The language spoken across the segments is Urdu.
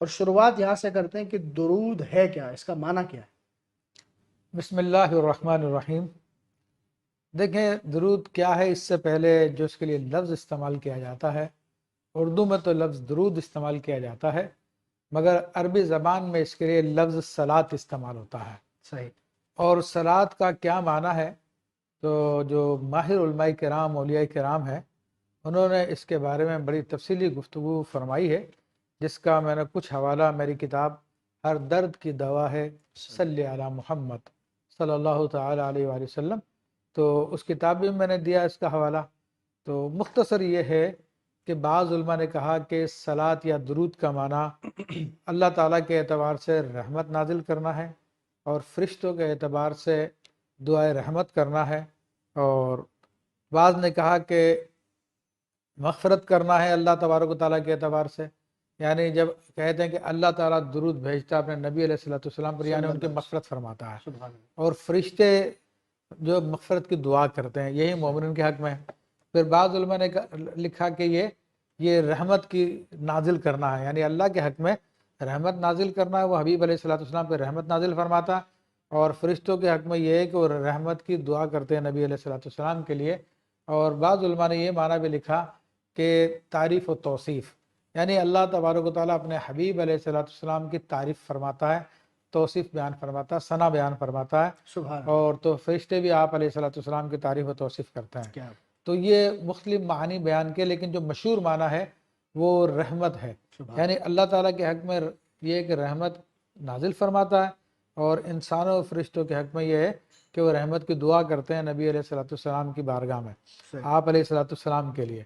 اور شروعات یہاں سے کرتے ہیں کہ درود ہے کیا، اس کا معنی کیا ہے؟ بسم اللہ الرحمن الرحیم۔ دیکھیں درود کیا ہے، اس سے پہلے جو اس کے لیے لفظ استعمال کیا جاتا ہے، اردو میں تو لفظ درود استعمال کیا جاتا ہے، مگر عربی زبان میں اس کے لیے لفظ صلاۃ استعمال ہوتا ہے۔ صحیح۔ اور صلاۃ کا کیا معنی ہے، تو جو ماہر علماء کرام اولیاء کرام ہیں انہوں نے اس کے بارے میں بڑی تفصیلی گفتگو فرمائی ہے، جس کا میں نے کچھ حوالہ میری کتاب ہر درد کی دوا ہے صلی علی محمد صلی اللہ تعالی علیہ وآلہ وسلم، تو اس کتاب میں نے دیا اس کا حوالہ۔ تو مختصر یہ ہے کہ بعض علماء نے کہا کہ صلاۃ یا درود کا معنی اللہ تعالیٰ کے اعتبار سے رحمت نازل کرنا ہے، اور فرشتوں کے اعتبار سے دعائے رحمت کرنا ہے، اور بعض نے کہا کہ مغفرت کرنا ہے اللہ تبارک و تعالیٰ کے اعتبار سے، یعنی جب کہتے ہیں کہ اللہ تعالیٰ درود بھیجتا اپنے نبی علیہ السلام پر، یعنی ان کی مغفرت فرماتا ہے، اور فرشتے جو مغفرت کی دعا کرتے ہیں یہی مومنین کے حق میں ہے۔ پھر بعض علماء نے لکھا کہ یہ رحمت کی نازل کرنا ہے، یعنی اللہ کے حق میں رحمت نازل کرنا ہے، وہ حبیب علیہ السلام پہ رحمت نازل فرماتا ہے، اور فرشتوں کے حق میں یہ ہے کہ وہ رحمت کی دعا کرتے ہیں نبی علیہ السلام کے لیے۔ اور بعض علماء نے یہ معنی بھی لکھا کہ تعریف و توصیف، یعنی اللہ تبارک و تعالیٰ اپنے حبیب علیہ السلام کی تعریف فرماتا ہے، توصیف بیان فرماتا ہے، ثنا بیان فرماتا ہے، سبحان اور تو فرشتے بھی آپ علیہ السلام کی تعریف و توصیف کرتے ہیں۔ کیا تو یہ مختلف معنی بیان کے، لیکن جو مشہور معنی ہے وہ رحمت ہے، یعنی اللہ تعالیٰ کے حق میں یہ کہ رحمت نازل فرماتا ہے، اور انسانوں و فرشتوں کے حق میں یہ ہے کہ وہ رحمت کی دعا کرتے ہیں نبی علیہ السلام کی بارگاہ میں آپ علیہ السلام کے لیے۔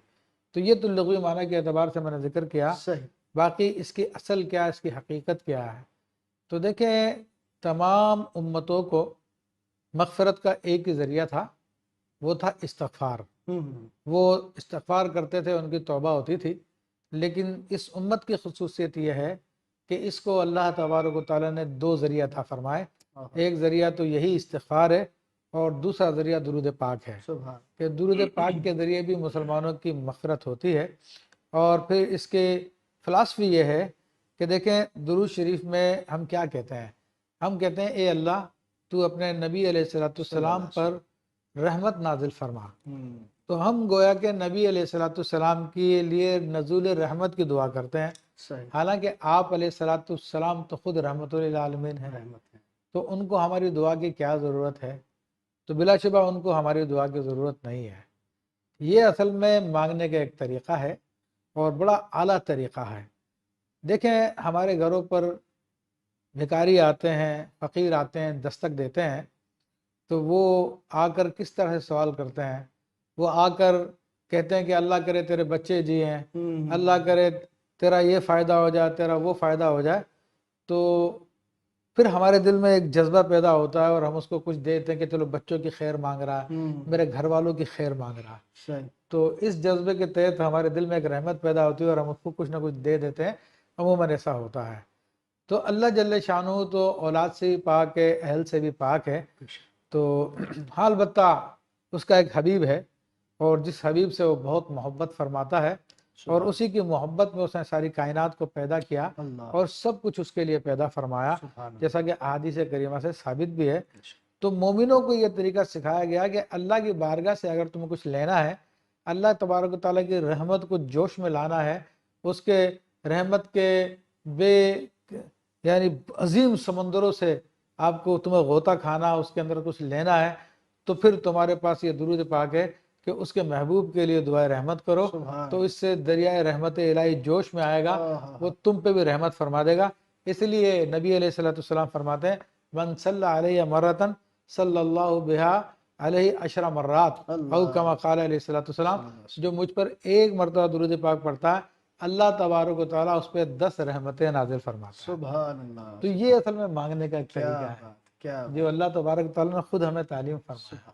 تو یہ تو لغوی معنی کے اعتبار سے میں نے ذکر کیا، صحیح۔ باقی اس کی اصل کیا، اس کی حقیقت کیا ہے، تو دیکھیں تمام امتوں کو مغفرت کا ایک ہی ذریعہ تھا، وہ تھا استغفار۔ وہ استغفار کرتے تھے، ان کی توبہ ہوتی تھی، لیکن اس امت کی خصوصیت یہ ہے کہ اس کو اللہ تبارک و تعالیٰ نے دو ذریعہ تھا فرمائے، ایک ذریعہ تو یہی استغفار ہے، اور دوسرا ذریعہ درود پاک ہے، کہ درود پاک کے ذریعے بھی مسلمانوں کی مغفرت ہوتی ہے۔ اور پھر اس کے فلسفی یہ ہے کہ دیکھیں درود شریف میں ہم کیا کہتے ہیں، ہم کہتے ہیں اے اللہ تو اپنے نبی علیہ السلام پر رحمت نازل فرما، تو ہم گویا کہ نبی علیہ السلام کے لیے نزول رحمت کی دعا کرتے ہیں، حالانکہ آپ علیہ السلام تو خود رحمت للعالمین ہیں، تو ان کو ہماری دعا کی کیا ضرورت ہے؟ تو بلا شبہ ان کو ہماری دعا کی ضرورت نہیں ہے۔ یہ اصل میں مانگنے کا ایک طریقہ ہے، اور بڑا اعلیٰ طریقہ ہے۔ دیکھیں ہمارے گھروں پر بھکاری آتے ہیں، فقیر آتے ہیں، دستک دیتے ہیں، تو وہ آ کر کس طرح سے سوال کرتے ہیں؟ وہ آ کر کہتے ہیں کہ اللہ کرے تیرے بچے جئیں، اللہ کرے تیرا یہ فائدہ ہو جائے، تیرا وہ فائدہ ہو جائے، تو پھر ہمارے دل میں ایک جذبہ پیدا ہوتا ہے، اور ہم اس کو کچھ دیتے ہیں کہ چلو بچوں کی خیر مانگ رہا ہے، میرے گھر والوں کی خیر مانگ رہا ہے، تو اس جذبے کے تحت ہمارے دل میں ایک رحمت پیدا ہوتی ہے، اور ہم اس کو کچھ نہ کچھ دے دیتے ہیں، عموماً ایسا ہوتا ہے۔ تو اللہ جل شانہ تو اولاد سے بھی پاک ہے، اہل سے بھی پاک ہے، تو ہاں البتہ اس کا ایک حبیب ہے، اور جس حبیب سے وہ بہت محبت فرماتا ہے، اور اسی کی محبت میں اس نے ساری کائنات کو پیدا کیا، اور سب کچھ اس کے لیے پیدا فرمایا، جیسا کہ احادیث کریمہ سے ثابت بھی ہے۔ تو مومنوں کو یہ طریقہ سکھایا گیا کہ اللہ کی بارگاہ سے اگر تمہیں کچھ لینا ہے، اللہ تبارک و تعالیٰ کی رحمت کو جوش میں لانا ہے، اس کے رحمت کے یعنی عظیم سمندروں سے آپ کو تمہیں غوطہ کھانا، اس کے اندر کچھ لینا ہے، تو پھر تمہارے پاس یہ درود پاک ہے کہ اس کے محبوب کے لیے دعائے رحمت کرو، تو اس سے دریائے رحمت الہی جوش میں آئے گا، وہ تم پہ بھی رحمت فرما دے گا۔ اس لیے نبی علیہ السلام فرماتے ہیں من صلی علیہ مرتن صلی اللہ بہا علیہ عشر مرات، او کما قال علیہ السلام، جو مجھ پر ایک مرتبہ درود پاک پڑھتا ہے اللہ تبارک و تعالیٰ اس پہ 10 رحمتیں نازل فرماتا ہے۔ سبحان اللہ۔ تو یہ اصل میں مانگنے کا ایک طریقہ ہے جو اللہ تبارک و تعالیٰ نے خود ہمیں تعلیم فرمایا۔